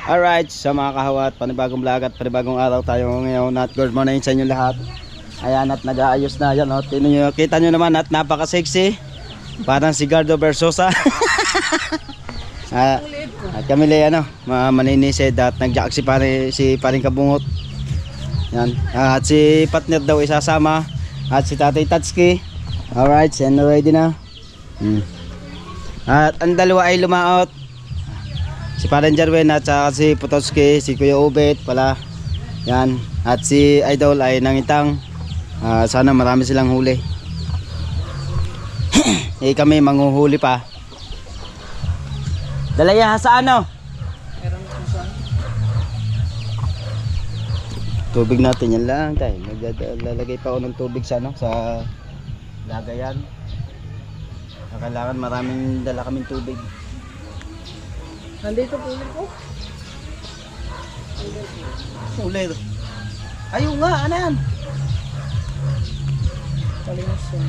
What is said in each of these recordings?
Alright, sa mga kahawat, panibagong vlog at panibagong araw tayo ngayon at good morning sa inyo lahat. Ayan at nag-aayos na yan. Kita nyo naman at napaka-sexy. Parang si Gardo Versosa. At kami maninisid at nag-jack si paring Kabungot. Yan. At si partner daw isasama. At si Tatay Tatski. Alright, and ready na. At ang dalawa ay lumaot. Si Parang Jarwin at saka si Potosky, si Kuya Ubet pala. Yan. At si Idol ay nangitang. Sana marami silang huli. Kami manghuhuli pa. Dalaya sa ano? Tubig natin yan lang tayo. Lalagay pa ako ng tubig sa sa lagayan. Kailangan maraming dala kaming tubig. Nandito po ulit po. Ulit. Ayun nga, ano yan? Palimas yan.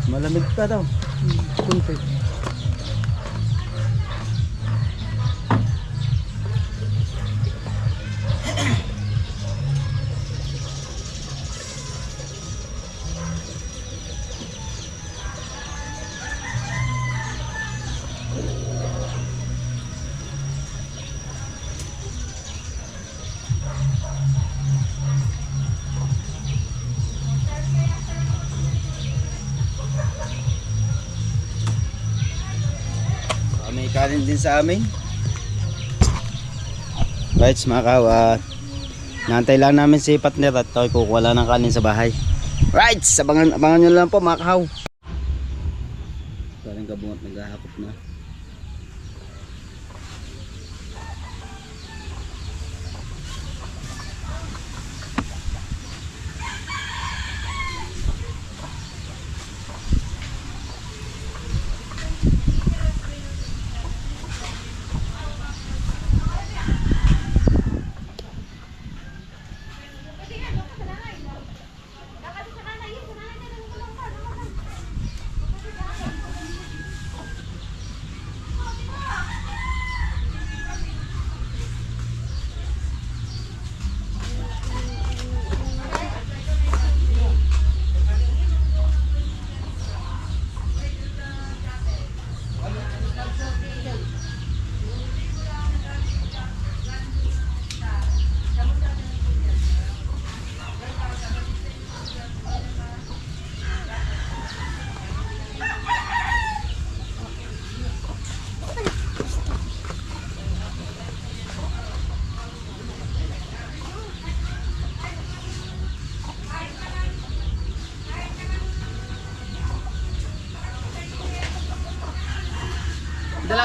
Malamig pa daw. Kunti. May kanin din sa amin. Right, mga kawat. Nantay lang namin si partner at ito kukuha lang ng kanin sa bahay. Right, abangan nyo lang po mga kahaw. Parang Kabungot naghahakot na.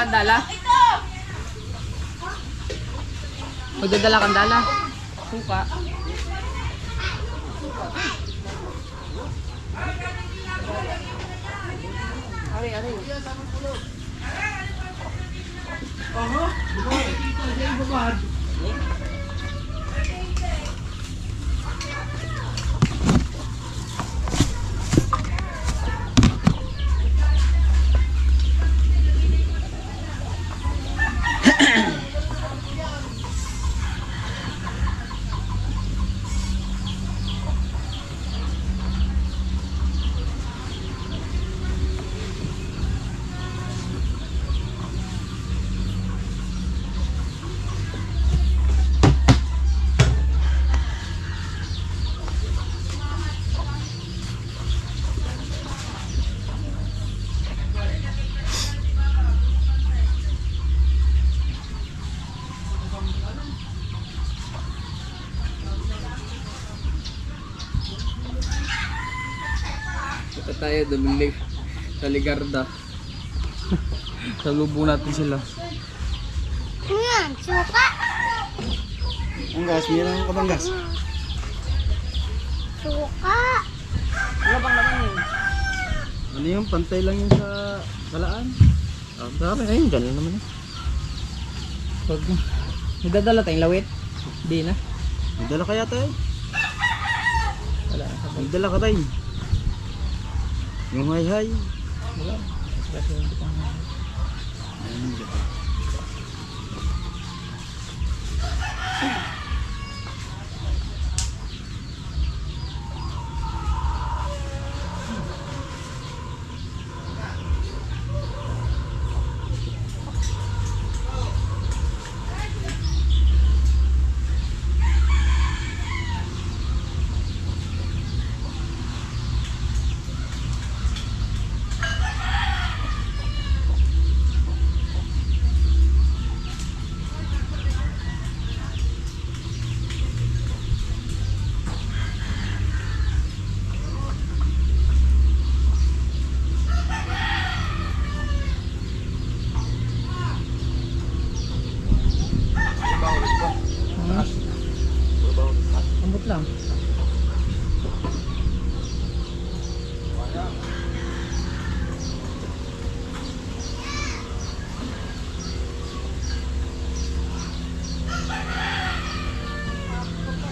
Dala. Magdadala kang dala. Suka. Ari. Ito tayo dumili sa Ligarda. Salubong natin sila. Yan, suka. Ang gas, meron ka bang gas? Suka. Wala bang naman yun? Ano yung pantay lang yun sa balaan? Dami ayun, dyan lang naman. Pag nagdadala tayong lawit, di na. Nagdala kaya tayo? Wala. Nagdala ka tayo? Yung hay-hay. Wala. Malambot lang.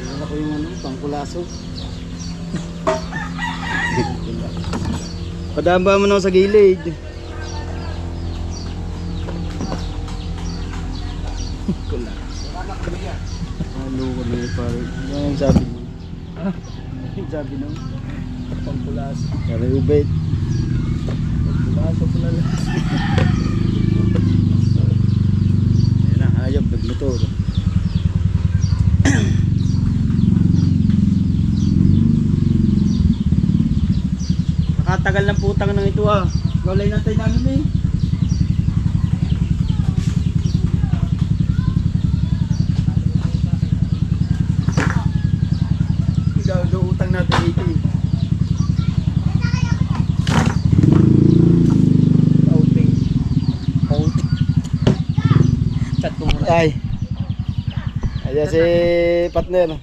Wala ko yung ano, pangkulaso. Padamba mo na sa gilid. Halo ko na yung pare. Yan ang sabi mo. Yung sabi mo. Pangkulaso. Kaya ubed. Pangkulaso ko na lang. Ayan na, hayop, nagmotor. Nakatagal ng putang ng ito ah. Gawlay natin namin eh. Daw utang natin 80. Outing. Chat ko muna. Ay. Ayan si partner.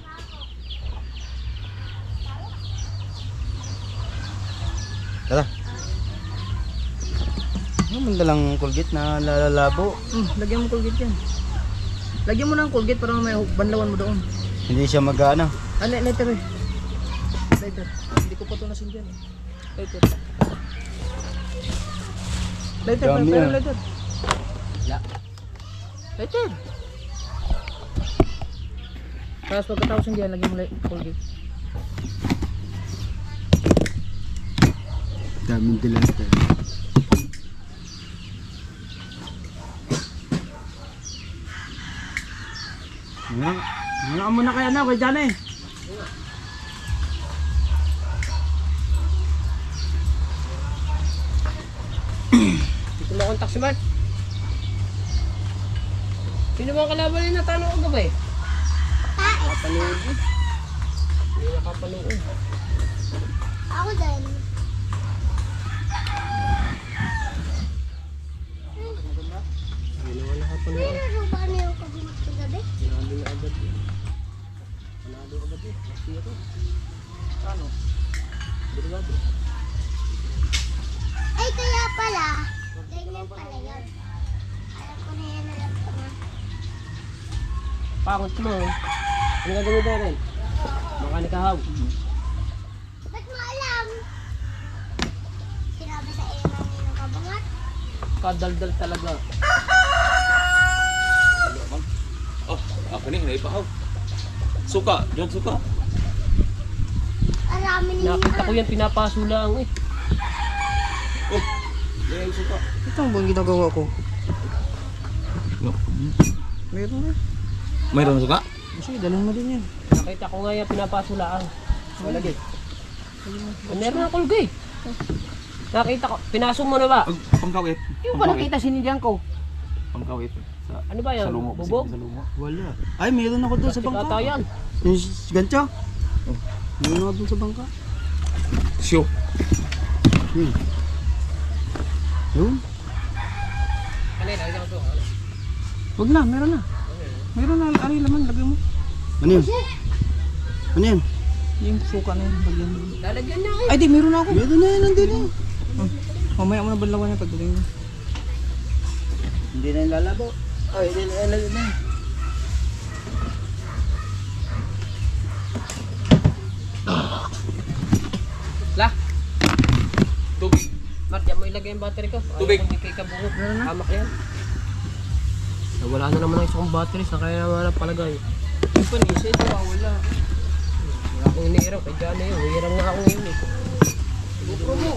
Tara. Ano man dalang Colgate na lalabo? Lagyan mo Colgate yan. Lagyan mo ng Colgate para may banlawan mo doon. Hindi siya mag-ano. Lighter eh. Lighter. Hindi ko pa ito nasin dyan eh. Lighter. Lighter, Dami pero ah. lighter. Lighter. Tapos pagkatapos yung dyan, lagyan mo Colgate. Daming dilata. Nga muna kaya na, kay Jana eh. Hindi ko makontak si Mark. Sino ba ang kalaban niya natanong ko gabay? Nakapanood eh. Hindi nakapanood. Ako din. Hindi naman nakapanood. Nilaruba niyo yung kabinit ko gabi? Panalo na agad eh. Panalo agad eh. Zero. Ano? Delikado. Ay, kaya pala. Ganyan pala yun. Alam ko na yan, alam ko na. Pangot mo. Ano gagawin na rin? Baka nikahaw. Ba't mo alam? Sinabi sa iyo ng ninong kabangat? Kadaldal talaga. Oh, ako ni naipahaw. Suka, diyan suka. Arami ninyo. Nakita ko yan pinapasulang eh. Oh, yan suka. Ito ang buong ginagawa ko. No. Meron na. Mayroon suka? Kasi dalhin mo din yan. Nakita ko nga yan pinapasulaan. Malagay. Meron na Colgate. Nakita ko. Pinaso mo na ba? Pangkawit. Yung ba nakita sinidyan ko? Pangkawit. Sa Ano ba yan? Sa lumo. Bubog? Sa lumo. Wala. Ay, meron ako doon sa Plastic ata bangka. yan. Yung gancho? Meron ako doon sa bangka. Siyo. Yun. Ano yun? Lagyan ko ito. Wag na, meron na. Meron na. Ano yung laman? Lagyan mo. Ano yun? Ano yun? Yung suka na yun. Lagyan mo. Lalagyan na eh. Ay di, meron na ako. Meron na yun, nandun na. Mamaya mo na banlawan yan pagdating mo. Hindi na yung lalabo. Ay, hindi na yung lalabo. Lah. Tubig. Mark, yan mo ilagay yung battery ko. Tubig. Ayaw ko kay kabungot. Hamak yan. Wala na naman ang isang battery. Sa kaya naman ang palagay. Yung panisa ito, wala. Wala akong iniirang. Kaya dyan na yun. Hirang nga ako ngayon eh. Bukro mo.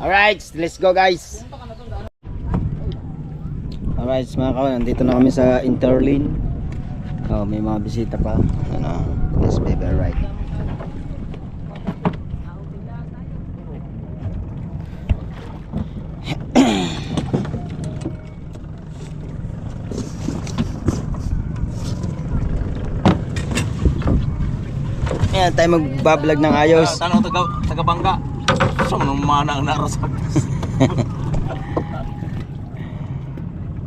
Alright, let's go guys. Alright mga kawan, nandito na kami sa Interlane. Oh, may mga bisita pa. Ano, let's baby, alright. Ayan, tayo magbablog ng ayos. Tanong taga-bangka. Sa mga mana ang narasap.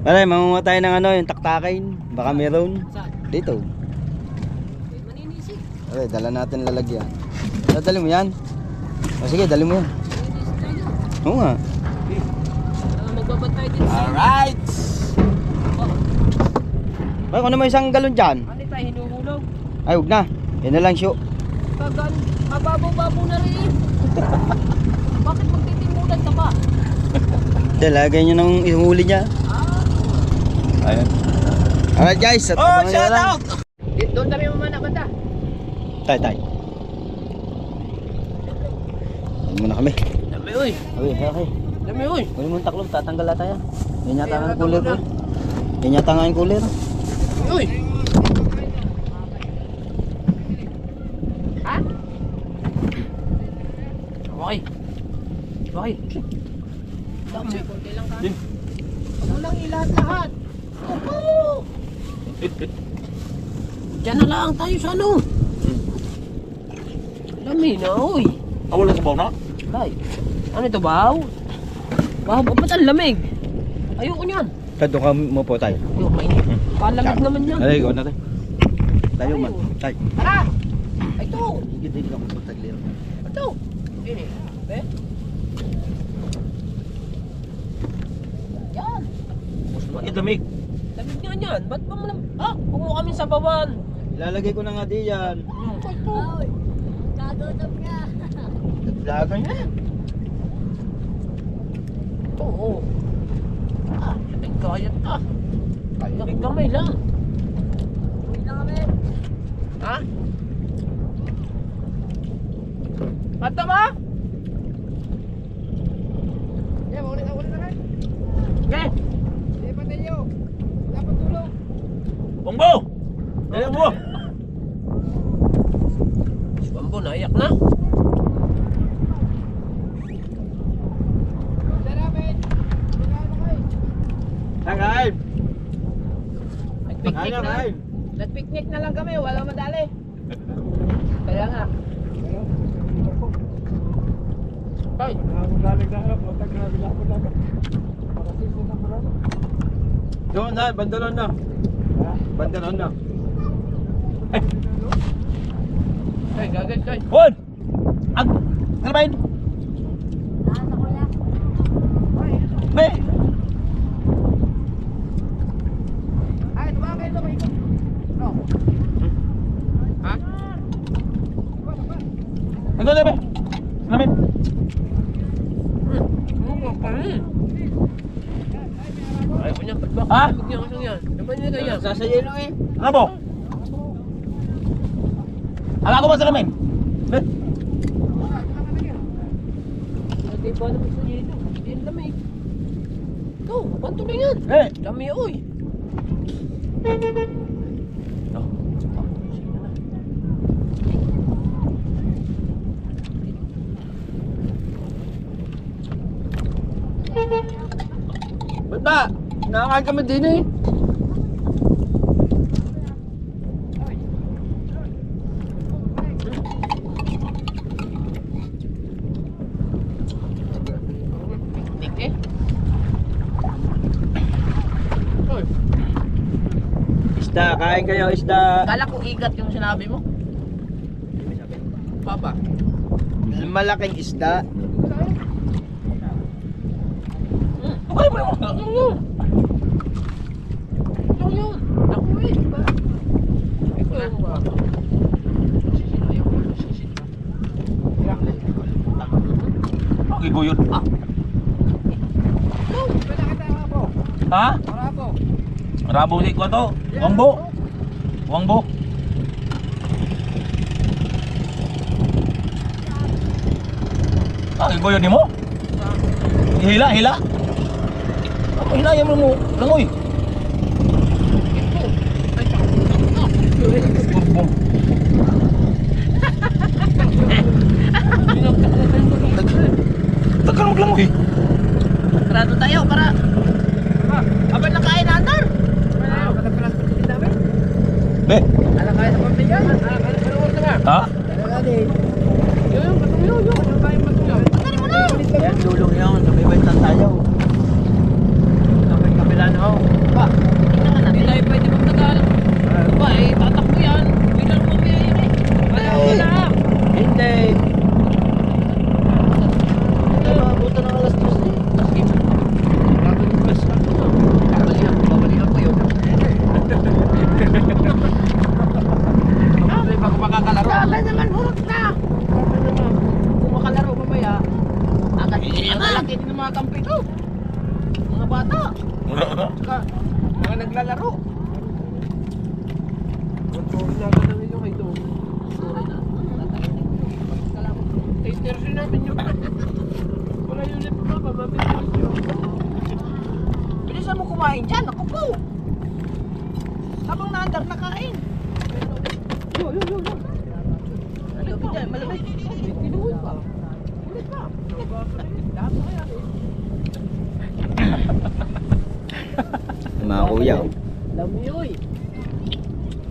Alay, mangunga tayo ng ano, yung taktakin. Baka meron. Saan? Dito. May maninisig. Alay, dala natin lalagyan. Dali mo yan. O sige, dali mo yan. Maninisig tayo. Oo nga. Magbabantay din sa... Alright. Bakit kung naman isang galon dyan? Ano tayo, hinuhulog? Ay, huwag na. Yan na lang, show. Kagan, mababaw-babaw na rin. Bakit magtitimulan ka pa? Lagay nyo ng ihuli niya. Ayan. Alright guys, at Oh, abangan nyo shout lang. out! Doon kami mamana banda. Tay. Yan muna kami. Dami uy. Okay. Dami uy. Huwag mong taklob, tatanggal na tayo. Yan yata nga yung cooler ko. Yan yata nga yung cooler. Uy. Ha? Okay. Okay. Dami. Konti lang ka. Huwag mo lang ilahat-lahat. Opo. Diyan na lang tayo sa ano. Dami na uy. Wala sa baw na? Ay. Ano ito baw? Baw, ba't ang lamig? Ayoko niyan. Kado ka mo po tayo. Ayoko mainit. Palamig naman yan. Alay, go natin. Tayo man. Tay. Tara! Ito! Hindi lang ako taglir. Ito! Ini. Eh? Yan! Bakit lamig? Lamig nga yan. Ba't ba mo lang... Ah! Huwag mo kami sabawan. Ilalagay ko na nga di yan. Ito! Kagutom ka. Naglagan niya. Ito, oh. Ah, ay kaya ta. Ay kamay lang. Uwi na kami. Ha? Kanta ba? Yeah, maulit na kayo. Okay. Sige, patay nyo. Dapat tulong. Bongbo! Ayan mo! Si Bambo, naiyak na. Tagay. Nag-picnic na. Nag-picnic na lang kami, wala madali. Kaya nga. Ay. Doon na, bandalon na. Bandalon na. Ay, gagad kay. Hon! Ano ba yun? Nasa ko lang. Be! Ay, tumama kayo sa ikot. No. Ha? Ano na be? Namin? Ay, kunya, ba't ba? Ha? Huwag niya kasang yan. Dapat niya kaya. Sasayelo eh. Ano po? Hala ko ba sa namin? Be? Hindi ba naman sa yelo? Hindi yan lamig. Ito, panto na yan. Be! Dami, oy. Ba't ba? Nakakain kami din eh. Picnic eh. Oy, Isda, kain kayo isda. kala ko igat yung sinabi mo. Papa. Malaking isda. Okay, bro. Yung yun. Yung yun. Naku eh, diba? Ito yung mga. Okay, guyot. Ah. Ha? Rabo si ko to. Wangbo. Wangbo. Ah, guyot ni mo? Hila, hila. Ako hinayang mo mo. Langoy. Bum. Takal maglangoy. Sarado tayo para abang nakain na andar. Be. Ala kaya sa pamilya. Ala kaya sa nga. Ha? Aba naman, hurot na! Aba naman, kung makalaro mamaya, agad malaki din ang mga kampi ko. Mga bata. Saka, mga naglalaro. Magpawin na agad namin yung kayo. Sorry na. Taste namin yun. Wala yung lip na, mababit yun. Bilisan mo kumain dyan, ako po! Habang naandar na kain. Yo. Halika dyan, malamig. Tinuod pa. Ulit pa. Dami kaya eh. Mga kuya. Lamiyoy.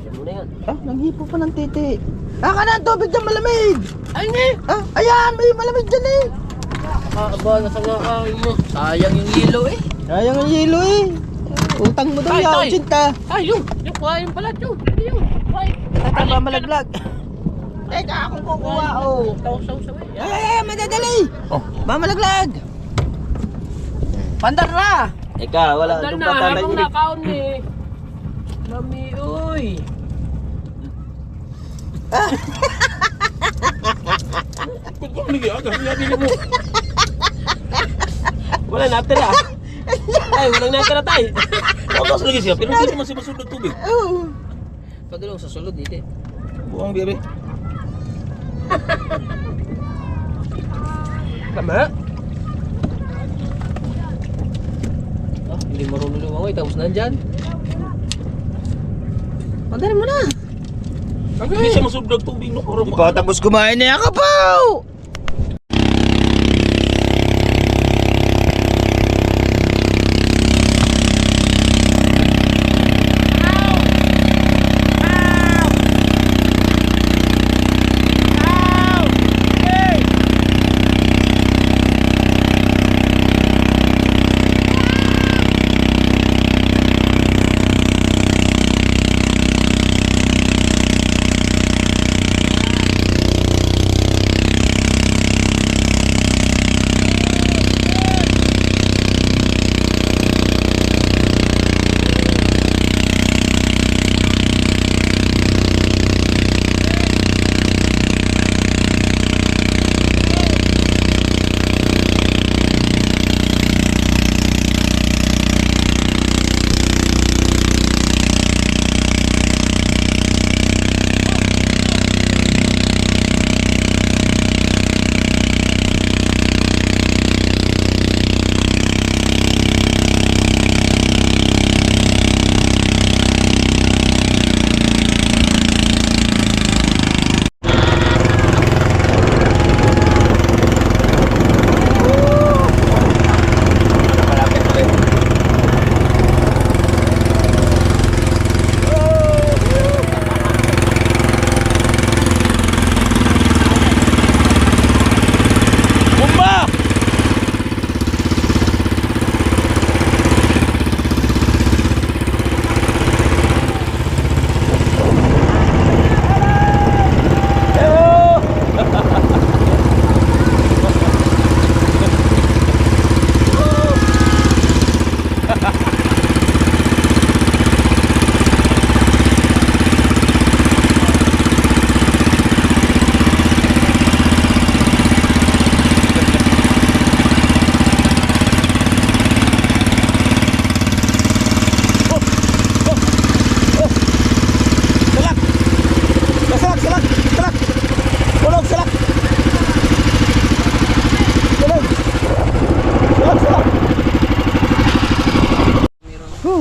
Yan mo na yan. Ah, nanghipo pa ng titi. Ka na, tubig dyan malamig. Ay, ne! Ah, ayan, may malamig dyan eh. Aba, nasa nga kain mo. Sayang yung hilo eh. Sayang ang hilo eh. Utang mo daw Tay, yan, tay. utsinta. Ay, yung kuhain pala, yun. Yun, kuhain. Tataba malaglag. Teka, akong kukuha, oh. Taw-saw-saw eh. Ay, madadali. Oh. Mamalaglag. Pandar na! Eka, wala. Pandar Itong na, bata na habang yun. nakaon eh. Mami, uy. Pagpamigay agad, hindi mo. Wala natira. Ay, walang natira tayo. Tapos lagi siya, pero hindi naman siya masunod ng tubig. Padulong sa sulod dito eh. Buang bebe. Tama? Ah, hindi marunong lumangoy, tapos nandyan. Pagdarin mo na. Hindi siya masunod ng tubig. No? Di pa tapos kumain na yan ka po.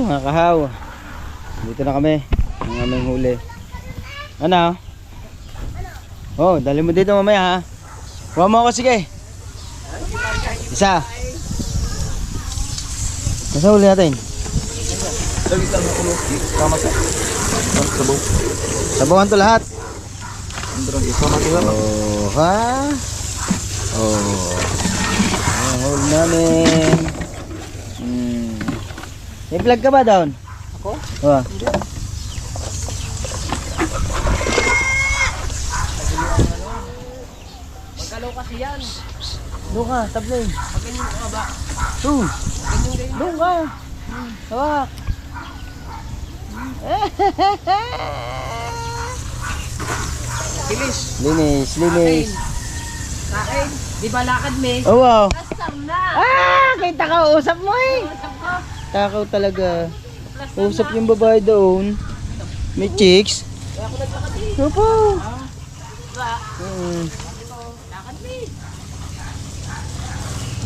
Mga kahaw, dito na kami ang aming huli. Ano? Oh, dali mo dito mamaya ha. Kuha mo ako, sige. Isa. Nasa huli natin? Lagi sa mga ulo. Tama sa. Sabaw. Sabawan to lahat. Sama ko lang. Oh, ha? Oh. Ang huli namin. May vlog ka ba doon? Ako? Oh. Magkalaw kasi yan. Doon ka, tablay. Pagganyan ka ba? Doon. Ganyan. Doon ka. Hawak. Bilis. Linis, linis. Sa akin. Di ba lakad, me? Oh, wow. Plastam na. Kita ka, usap mo eh. Takaw talaga. Usap yung babae doon. May chicks. Kaya ako naglakad eh. Opo. Diba? Lakad, me.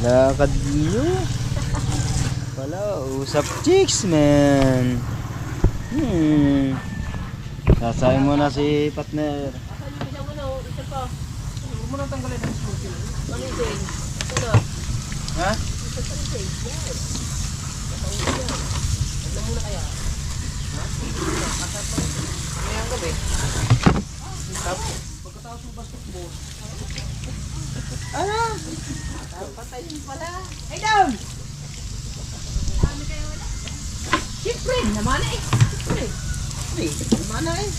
Lakad niyo. Wala, usap chicks, man. Sasayin mo na si partner. Isa mo na, isa pa. Huwag mo nang tanggalin ang smoking. Panitin. Ito na. Ha? Ito panitin. Yan. Matawag yan. Huwag na muna kaya. Ha? Kasap mo. Kamayang gabi. Pagkatapos ng basketball. Ano? Patayin pala. Hey, down! Siyempre, namana eh. Siyempre. Namana eh.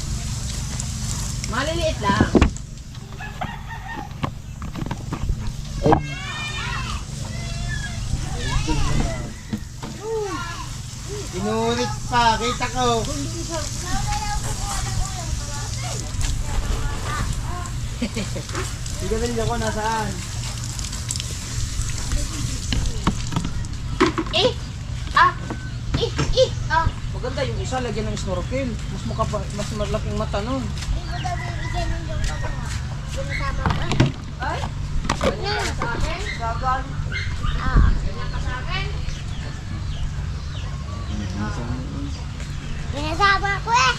Maliliit lang. Inulit pa, kita ko. Hindi rin ako nasaan. Maganda yung isa, lagyan ng snorkel. Mas malaking mata nun. Hindi mo daw bibigyan ng yung kabuha. Sinasama ko. Ay? Ganyan ka sa akin? Gagal. Ganyan ka sa akin? Sinasama ko eh.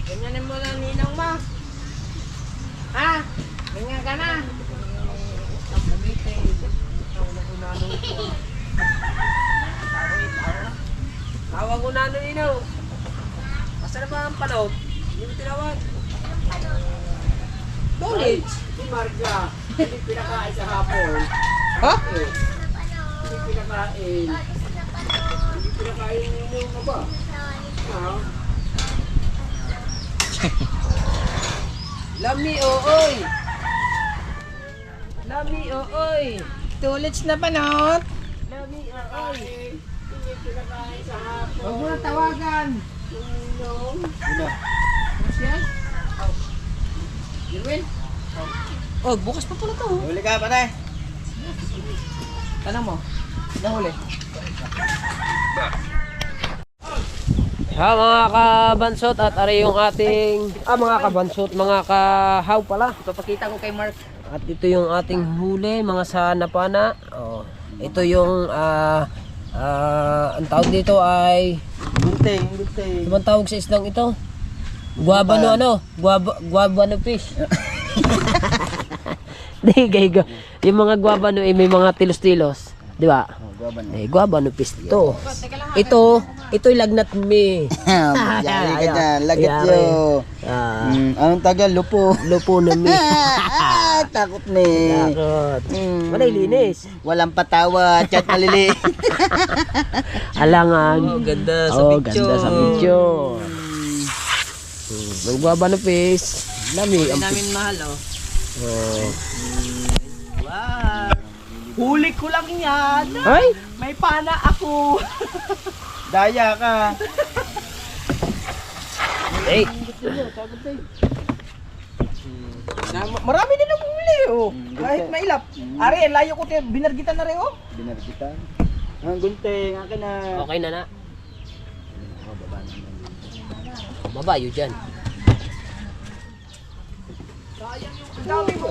Ganyanin mo lang ninang ma. Ha? Ganyan ka na. Ang bumite. Ikaw na unano ito. Tawag unano ino. Asa na ba ang palot? Hindi mo tinawag. Donit. Si Marga. Hindi pinakain sa hapon. Ha? Hindi pinakain. Hindi pinakain ninyo ka ba? Ha? Lami ooy. Lami ooy. Tulits na panot. Lami ooy. Hindi pinakain sa hapon. Huwag mo na tawagan. Sino? Siya? Irwin? Oh, bukas pa pala to. Huli ka, pare. Tanong mo. Nahuli. Ha mga kabansot at ari yung ating mga kabansot, mga kahaw pala. Ipapakita ko kay Mark. At ito yung ating huli, mga sanapana. Oh, ito yung ang tawag dito ay Gunting, gunting. ibang tawag sa isdang ito. Guabano ano? Guabano fish. Di gaygo. Yung mga guabano ay may mga tilos-tilos, di ba? Eh, guabano fish ito. Ito'y lagnat me. Yari ka dyan, lagat yo. Anong tagal? Lupo. Lupo na me. Takot ni. Takot. Walay linis. Walang patawa, chat malili. Alangan. Ganda Ganda sa video. Guabano fish. Lami ang namin mahal oh. Oh. Wow. Huli ko lang yan. Ay! May pana ako. Daya ka. Hey. Marami din ang huli oh. Kahit mailap. Are, layo ko tayo. Binargitan na rin oh. Binargitan. Ang gunting, akin na. Okay na na. Babayo dyan.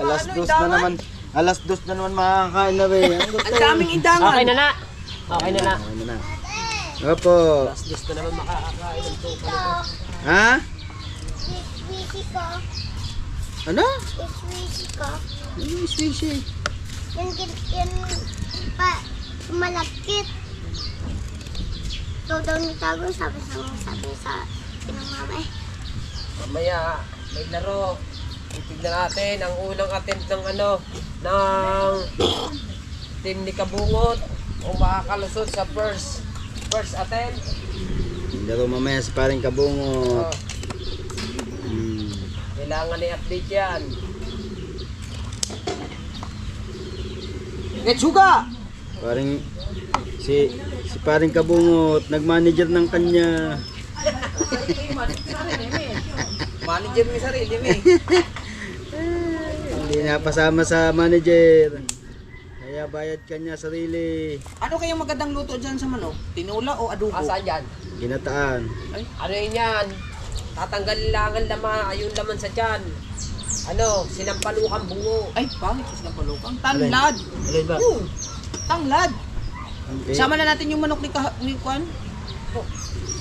Alas dos na naman. Alas dos na naman makakain na rin. Ang Ang gunting. daming indangan. Okay na na. Okay na na. Ano na? Opo. Gusto naman makakakain ng tupa. Ha? Swishy ko. Ano? Swishy ko. Ano yung swishy? Yan pa malakit. Ito daw nitago sabi sa mama eh. Mamaya, may laro. Titignan natin ang unang attempt ng ng team ni Kabungot kung makakalusot sa first attempt. Laro mamaya sa paring kabungot. Kailangan i-update yan. Getsuga. Paring si Si paring kabungot, nag-manager ng kanya. Manager may sarili, may. Hindi na pasama sa manager. Kaya bayad kanya sarili. Ano kayang magandang luto dyan sa manok? Tinula o adobo? Asaan dyan? Ginataan. Ano yun yan? Tatanggalin lang ang laman, yung laman sa tiyan. Ano, sinampalukang bungo. Ay, pangit kasi ng palukang. Tanglad. Alin ba? Tanglad. Okay. Sama na natin yung manok ni Kwan.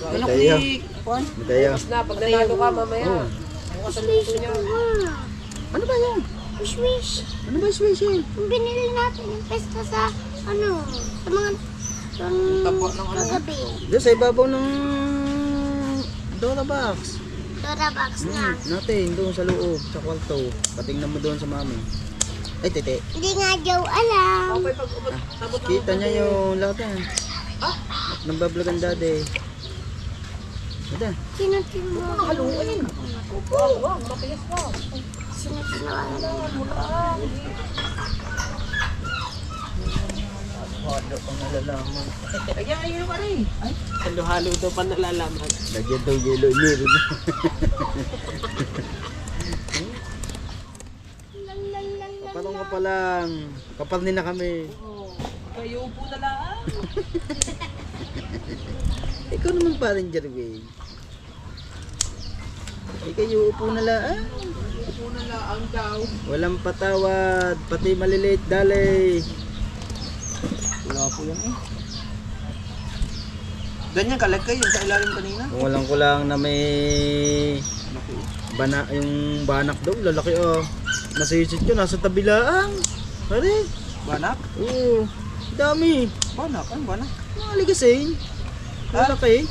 Manok Tayo. ni Kwan. Tayo. Tapos na, pag nanalo ka mamaya. Oh. Bukas ang luto niya. Ano ba yun? Wish-wish. Ano ba yung special? Yung binili natin yung pesta sa, ano, sa mga, Tabo ng ano? kagabi. Doon sa ibabaw ng Dora box. Dora box na. Natin, doon sa loob, sa kwarto. Patingnan mo doon sa mami. Ay, tete. Hindi nga daw alam. Okay, pag ubot, sabot ng Kita niya yung lahat yan. Nang ang daddy. Ito. Sino-sino mo. Haluin. Wag, matigas ka. Sino-sino mo. Halo pang nalalaman. Kaya ayun pa rin. Ay, Halo-halo daw pa nalalaman. Lagyan daw yelo meron. Kapatong ka pa lang. Kapal din na kami. kayo upo na lang. Ikaw naman pa rin, Jerway. Kayo upo na lang. Upo na lang daw. Walang patawad. Pati maliliit dalay. Wala po yan eh. Ganyan kalagkay yung sa ilalim kanina. Kung walang kulang na may yung banak daw, lalaki oh. Nasisit ko, nasa tabilaang. Pare, Banak? oo. Dami. Banak? Ano banak? Nakaligasin. Lalaki.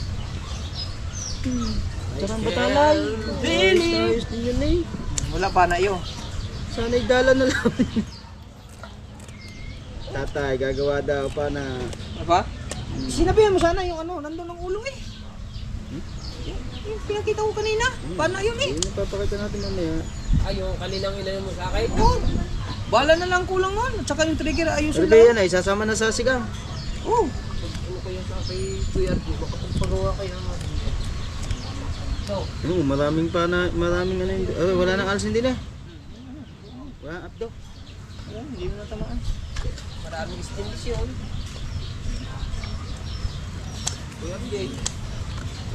Sarang batalay. Really? Ayos din yun eh. Wala pa na yun. Sana'y dala na lang. Tatay, gagawa daw pa na. Diba? Sinabihan mo sana yung ano, nandun ang ulo eh. Yung pinakita ko kanina. Paano yun eh? Yun ang papakita natin mamaya. Ay, yung kaninang inano mo sa akin. Oo. Bala na lang kulang nun. Tsaka yung trigger ayusin Pero lang. yan ay sasama na sa sigang. Oo. Ano kaya sa kay Kuya Arjo? Makapagpagawa kayo ng so, Oo, maraming ano yun. Wala nang alsin din eh. Wala up daw. Oo, hindi mo natamaan. maraming stainless yun. Kuya Jay.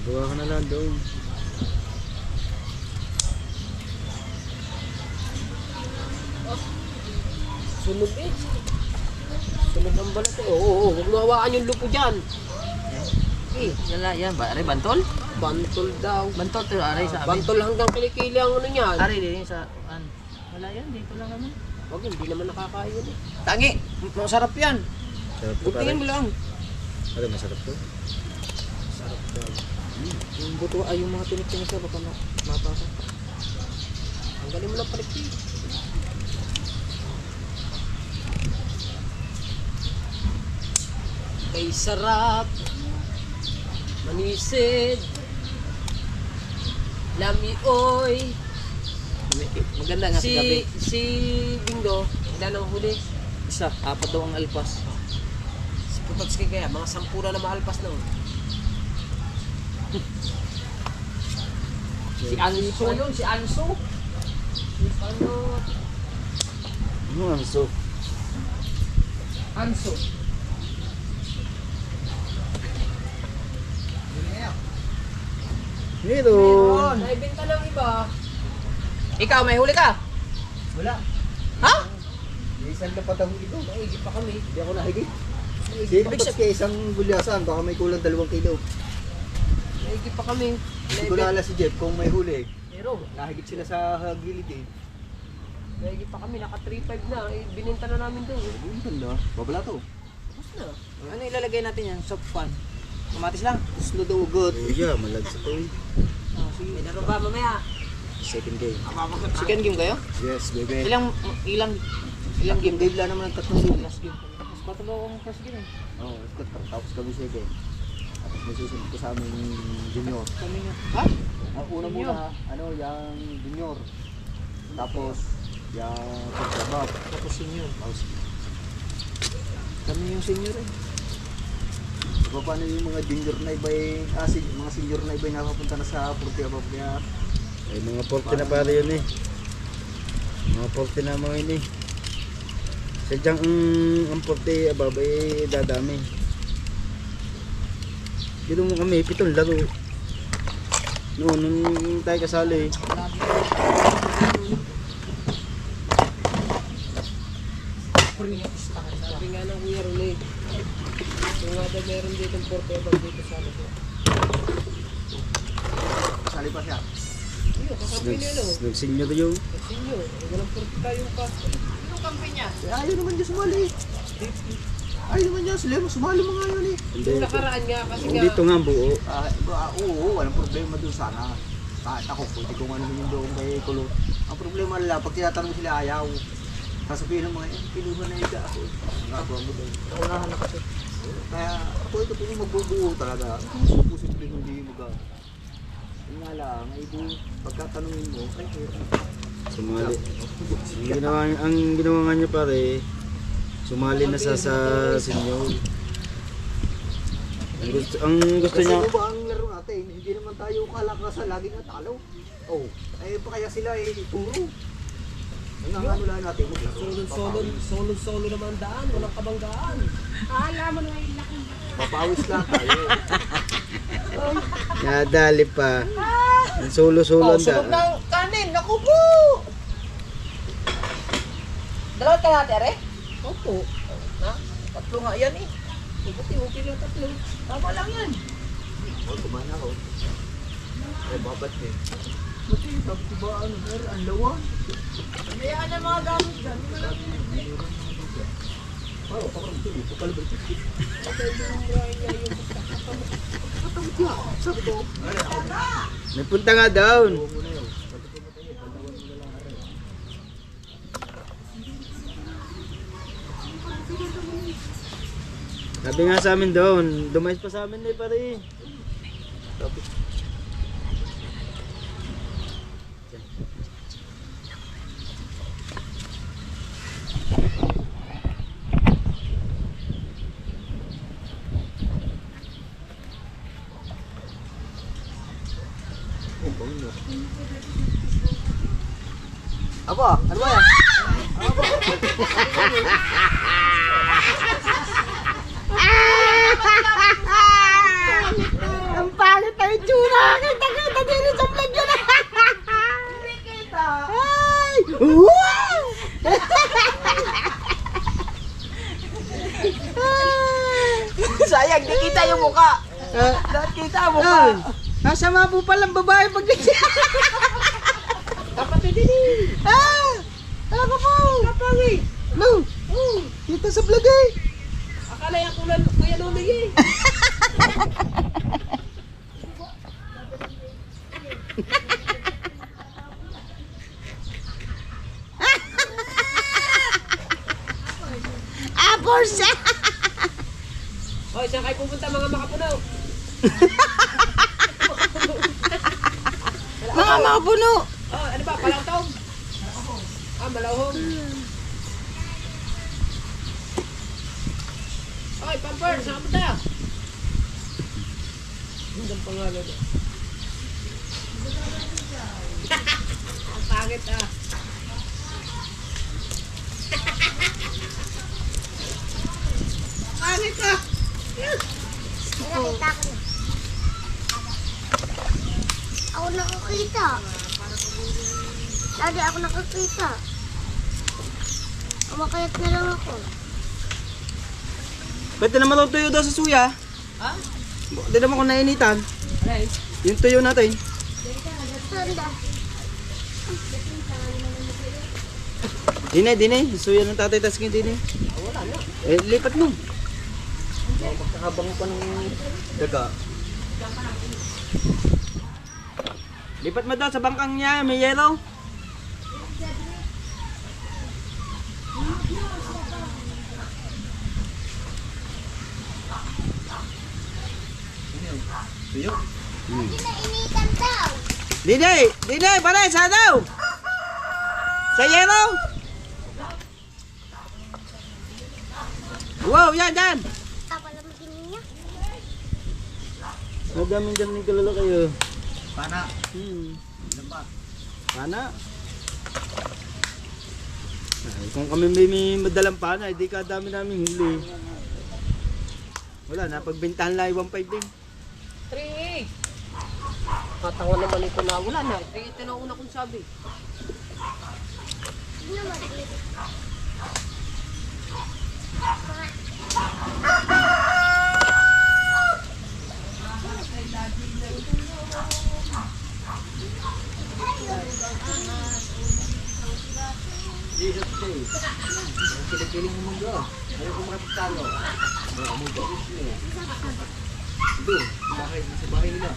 Gawa ka na lang doon. Sunog eh. Sunog ang balat eh. Oo, huwag mo hawakan yung lupo dyan. Eh, Yan ba? Aray, bantol? bantol daw. Bantol to, aray sa Bantol hanggang kilikili ang ano niyan. Aray, din sa... Wala yan, dito lang naman. Wag, hindi naman nakakain yun eh. Tangi, masarap yan. Sarap to Butingin mo pare. lang. Pare, masarap to. Yung buto ay yung mga tinik niya baka mapasok. Ang galing mo ng palikpi. Kay sarap, manisid, lamioy, Maganda nga sa gabi. si Bingo, ilan ang huli? Isa, apat daw ang alpas. Si Putotski kaya, mga 10 na maalpas na. Si Anso yun, si Anso. Ano? Ano ang so? Anso. Meron. Naibenta ng iba. Ikaw, may huli ka? Wala. Ha? Isang napatang ito. Naigip pa kami. Hindi ako nahigit. Si Patos kay isang gulyasan, baka may kulang 2 kilo. Naigip pa kami. Hindi ko na alam si Jeff kung may huli. Pero, Nahigit sila sa gilid eh. naigip pa kami. Naka 3.5 na. Eh, bininta na namin doon. Ang ganda. Babala to. Tapos na. Ano ilalagay natin yan? Soft pan. Kamatis lang. Slow daw ugot. Yeah, malagsa to eh. May laro ba mamaya? Second game. Second game kayo? Yes, bebe. Ilang game? Game lang naman ang 3 game. Last game. Mas patalo akong first game eh. Oo, tapos kami second. Tapos may susunod ko sa aming junior. Kami nga. Ha? Ang una muna, yung junior. Tapos, yung pagkabab. Tapos senior. Tapos, Kami yung senior eh. Paano yung mga junior na iba mga senior na iba napapunta na sa 40 above kaya Ay, mga 40 na pare yun eh. Mga 40 na mga yun eh. Sadyang ang 40 above ay dadami. Dito mo kami, 7 laro. Noon, nung tayo kasali. Sabi nga ng Kuya Ronnie, kung nga daw meron dito ng portable dito sa ano. kasali pa siya. Ayun, kakampi niya no. Nag-senior yung. Sinyo, walang porta tayong ka. Yung kampi niya? Ayaw naman niya sumali. Ayaw naman niya sumali mga yun eh. Hindi, Yung nakaraan nga kasi nga. dito nga ang buo. Oo, walang problema doon sana. Kahit ako, pwede kong ano yung doon kay Kulo. Ang problema nila, pag tinatanong sila ayaw. Sasabihin ng mga yan, pinuha na ika ako. Ang ako mo doon. Naunahan na kasi. Kaya ako ito po yung magbubuo talaga. Posible hindi mag Yung nga lang, ay di, pagkatanungin mo, ay hirap. Sumali. Ang ginawa nga niya pare, sumali na sa senior. Ang gusto Kasi niya, ano ba ang laro natin? Hindi naman tayo kalakasan, laging natalo. Oh, ay pa kaya sila ay puro. Ang ano lang natin maglaro. Solo naman ang daan, walang kabanggaan. Papawis lang tayo. nadali pa. Ang solo-solo ang Sunod daan. ng kanin. Naku po! Dalawa ka natin, Are? Opo. Ha? Tatlo nga yan eh. Buti, okay lang tatlo. Tama lang yan. Oh, kumana ako. Eh, babat eh. Buti, tapos ba ano, ang lawa. Kaya ka na mga gamit dyan. Oh, parang ito, ito kalabay. Sabi ko, Nagpunta nga down. Sabi nga sa amin doon, dumayas pa sa amin eh pare. Ako, ano ba yan? Ang pangit na itsura. Kita din sa vlog yun. Ay! Wow! Sayang, di kita yung mukha. Lahat kita ang mukha. Nasama po palang babae pag Kapatid din eh. Ako po! Kapangi. No! Kita sa vlog eh! Akala yan Kuya Ronnie eh. Porsa! Hoy, saan kayo pupunta mga makapunaw? Mga puno! Oh, ano ba? Palawtong? Malawhong. Hoy, Pamper, saan ka punta? Ang pangalan. Ang pangit ah. Pangit ah. Nakita ko na. Ako nakakita. Daddy, ako nakakita. Umakayat na lang ako. Pwede naman ito tuyo daw sa suya. Ha? Hindi naman kung nainitan. Alay. Yung tuyo natin. Sanda. Dine. Suya ng tatay tasking dine. Wala na. Eh, lipat mo. Pagkakabang pa ng daga. Lipat mo daw sa bangkang niya, may yellow. Tuyo. Hindi na initan daw. Dine, pare, sa daw. Sa yellow. Wow, yan. Tapos lang magiging niya. Nadaming dyan ng kalala kayo. Pana. Lambat. Pana. Ay, kung kami may madalang pana, hindi ka dami namin huli. Wala, napagbintahan lang 1.5 din. 3.8. Katawan naman ito na wala na. 3.8 na una kong sabi. Ano maliit? Jesus Day. Kiling-kiling mo mga. Ayaw ko makapagtalo. Ito, sa bahay nila.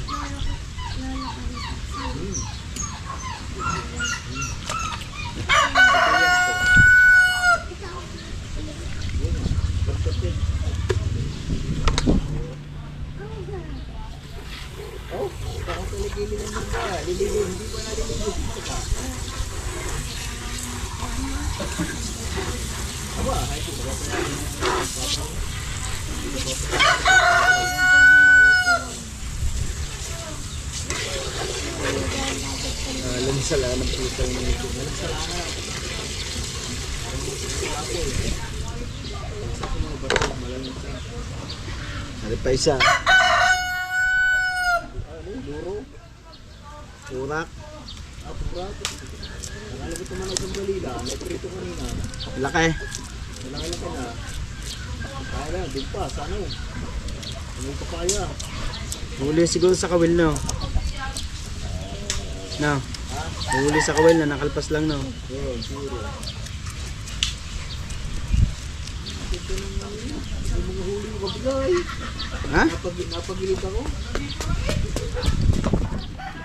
Oh, parang kiling-kiling mo mga. Liligo, hindi pa naliligo. Lansala ng puso ng ito. Lansala na. Hari pa isa. Luro. Turak. Purak. Nakala ko naman ang balila. Nagprito kanina. Laki. Malaki na. Kaya na, din pa. Sana eh. Ano ito kaya? Huli siguro sa kawil, no? No. Huli sa kawil na nakalpas lang, no? Oo, siguro. Ito naman yun. Yung mga huli ko kabigay. Ha? Napagilid ako.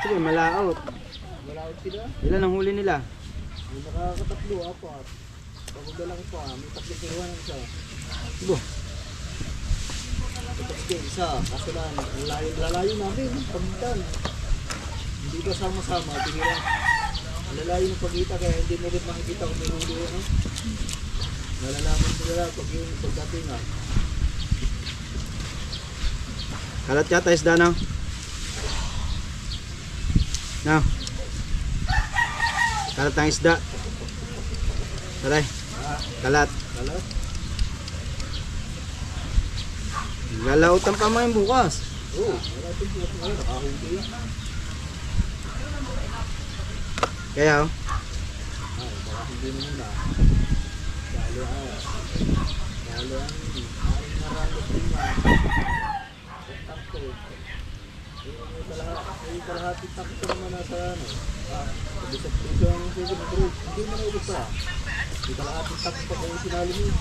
Sige, malaot. Malawit sila. Ilan ang huli nila? May nakakatatlo, 4. Pagod lang pa. May tatlo kiruan ang isa. Bo. Tatlo isa. Kaso lang, lalayo namin. Pagitan. Hindi ba sama-sama? Tingnan. Lalayo ng pagkita kaya hindi mo rin makikita kung may huli ano. Nalalaman nila pag yung pagdating nga. Kalat yata isda, no? No. Kalat ang isda. Taray. Kalat. Kalat? Lalautan pa mo yung bukas. Oo. Wala ito po. Ngayon, nakahuli. Kaya, oh. Ay, baka hindi mo muna. Lalo ang marami din nga. Takto. Yung kalahati takto naman nasa ano. Bisap-bisap ang sige na bro. Hindi mo na ulit pa. Yung kalahati takto pa kung sinali mo.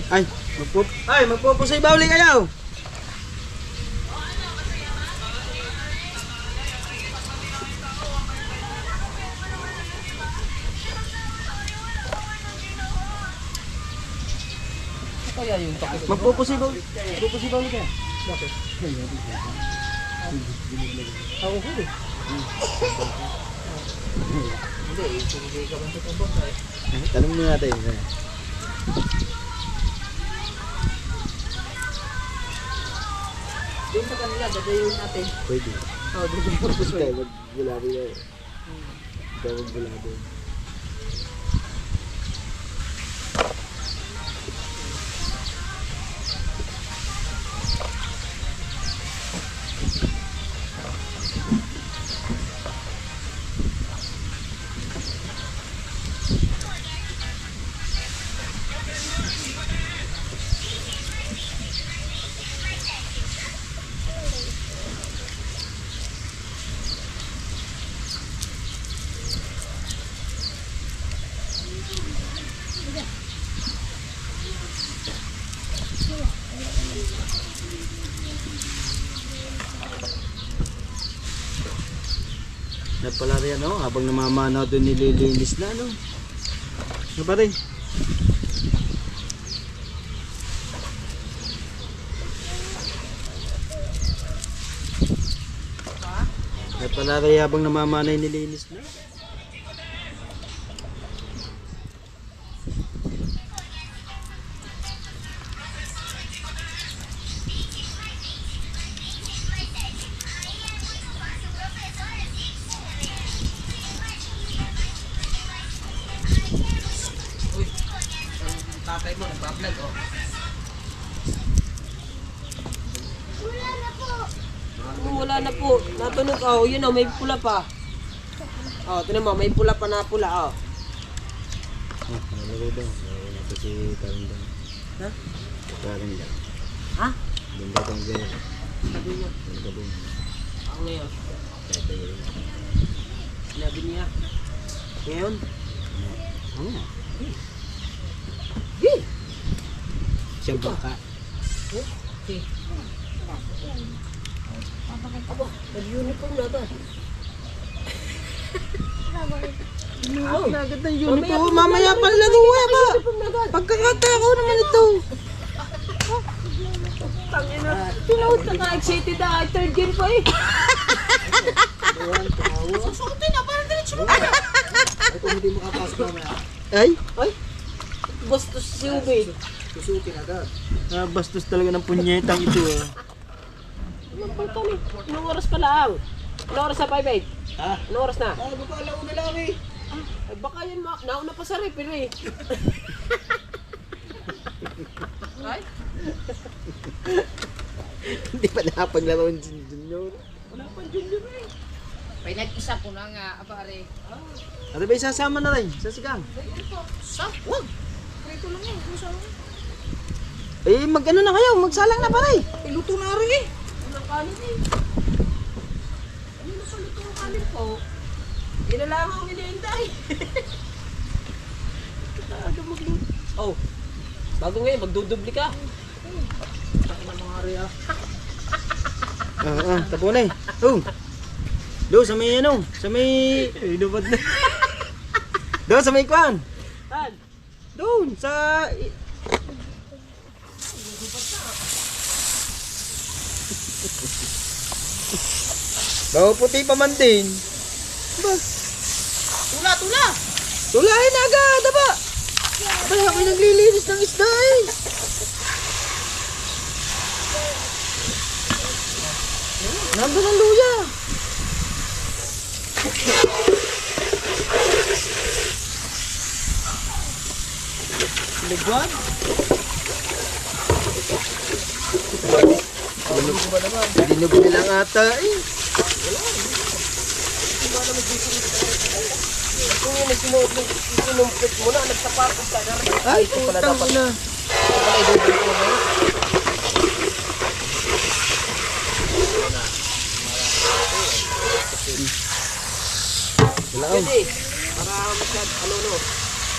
Magpupusay ba uli kayo? Kaya yung takot. Magpupusay ba uli? Magpupusay ba uli kayo? Ako ko eh. Hindi, hindi ka ba sa tabak eh. Tanong mo natin. Doon sa kanila, dadayon natin. Pwede. Oo, doon yung pagpusoy. Tayo magbulado yun. Tayo magbulado. Na pala rin ano, habang namamanaw doon nililinis na ano. Ano pa rin? Na pala rin habang namamanay nililinis na. Tatay mo, nagpa-vlog oh. Wala na po. Natunog oh, yun oh, may pula pa. Oh, tinan mo, may pula pa na pula oh. Nalagay daw. Wala pa si Karindang. Ha? Karindang. Ha? Bunda kang gano'n. Sabi niya. Nagabong. Ako ngayon. Tatay yun. Sinabi niya. Ngayon? Ano? Hey! Siyang baka. Okay. Aba, nag-uniform na ba? Ang agad ng uniform. Mamaya pa laro ba? Pagkakatao naman ito. Tangina. Tinawad ka ka, excited na. Third gear pa eh. Susutin na, parang diretso mo. Ay, kung hindi makapasok mamaya, Ay? Ay, bastos si Ubed. susukin agad. Bastos talaga ng punyetang ito ah. Anong pala kami? Anong oras pa lang? Anong oras na 5-8? Ha? Anong oras na? Ay, baka alaw na lang eh. Ay baka yan nauna pa sa refill eh. Ay? Hindi pa nakapaglaro si Junior. Wala pa junior eh. Pinag-isa ko na nga, abare. Ano ba isasama na rin sa sigang? Sa? Wag! Prito lang yan, kung saan. Eh mag-ano na kayo, magsalang na pare. Iluto na rin eh. Walang kanin eh. Ano na sa luto ng kanin ko? Hindi na lang akong hinihintay. Talaga magluto. Oh, bago ngayon, magdudubli ka. Tapo na eh. Oh. Do sa may ano, sa may inubad na. Do sa may kwan. Tan, Doon sa Bawa puti pa man din. Ba? Tula, tula! Tulahin na agad, ba? Ay, ako'y naglilinis ng isda eh. Nandun ang luya. Ligwan? Dinog nila nga ata eh. kung yung nagsinumpit mo na, nagsapatos ka na rin. Ay, ito pala putang dapat. ina. Ito pala idudul ko na. Wala Pwede. Para masyad, ano,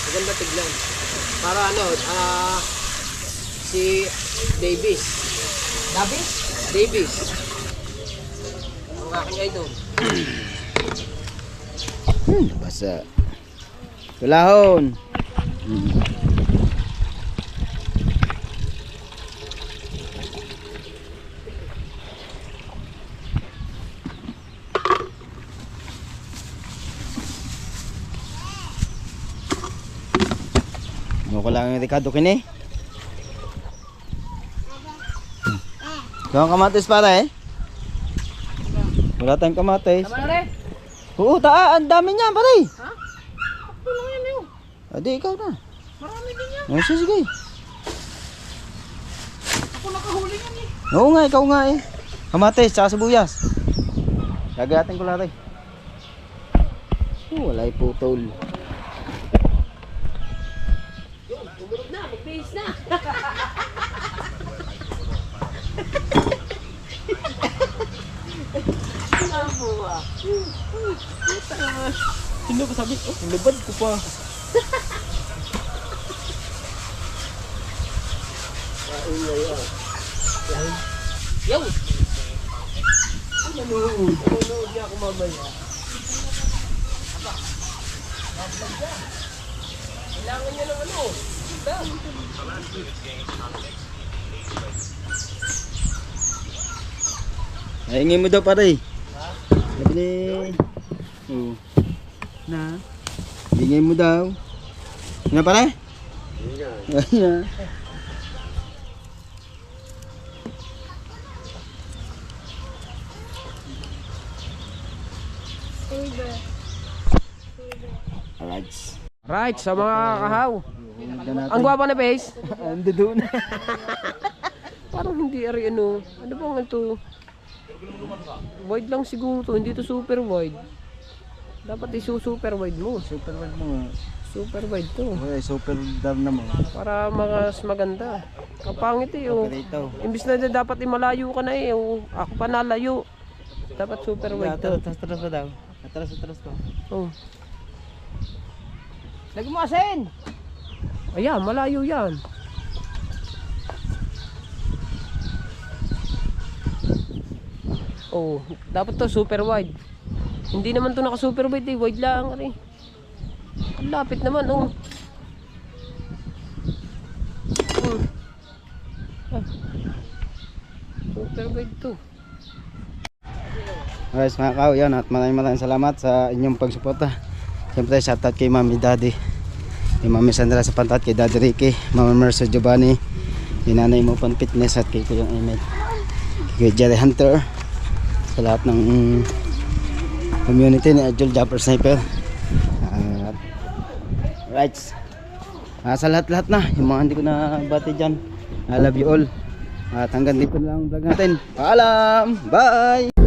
maganda tignan. Para ano, si Davis. Davis? Davis. Ang aking idol. Basa. Tulahon. Mo ko lang yung Ricardo kini. Kung kamatis para eh. Wala tayong kamatis. Tama na rin. Oo, ang dami niyan pare. Ha? Ito lang yan yun. Adi ikaw na. Marami din yan. Oh, sige. Ako nakahuli yan eh. Oo nga, ikaw nga eh. Kamatis, tsaka sibuyas. Gagatin ko lang rin. Oh, wala'y putol. Umurog na, mag-base na. Sino ko sabi? Oh, nilubad ko pa. Yo! Nanonood niya ako mamaya. Kailangan niya ng ano. Nahingi mo daw pare. Sabi ni... Oo. Na? Hingi mo daw. Ano pare? Hingi. Alright. Right, sa mga kahaw. Ang gwapa na face. Ando doon. Parang hindi ari ano. Ano bang ito? Wide lang siguro to, hindi to super wide. Dapat super wide mo. Super wide mo. Super wide to. Okay, super down na mo. Para mas maganda. Kapangit eh oh. Dito. Imbis na dapat malayo ka na eh. Oh. Ako pa nalayo. Dapat super wide to. Atras pa daw. Atras pa. Oh. Lagi mo asin. Ayan, malayo yan. Oh, dapat to super wide. Hindi naman to naka super wide eh, wide lang ari. Ang lapit naman oh. Ah. Super wide to. Alright mga kao, yan at maraming salamat sa inyong pagsuporta. Siyempre shoutout kay Mami Daddy, kay Mami Sandra sa pantat, kay Daddy Ricky, Mama Mercer Giovanni, kay Nanay mo pan fitness at kay Kuyang Emel, kay Jerry Hunter, sa lahat ng community ni Ajul Japper Sniper. Right. Sa lahat-lahat na, yung mga hindi ko na bati dyan, I love you all. At hanggang dito lang vlog natin. Paalam! Bye!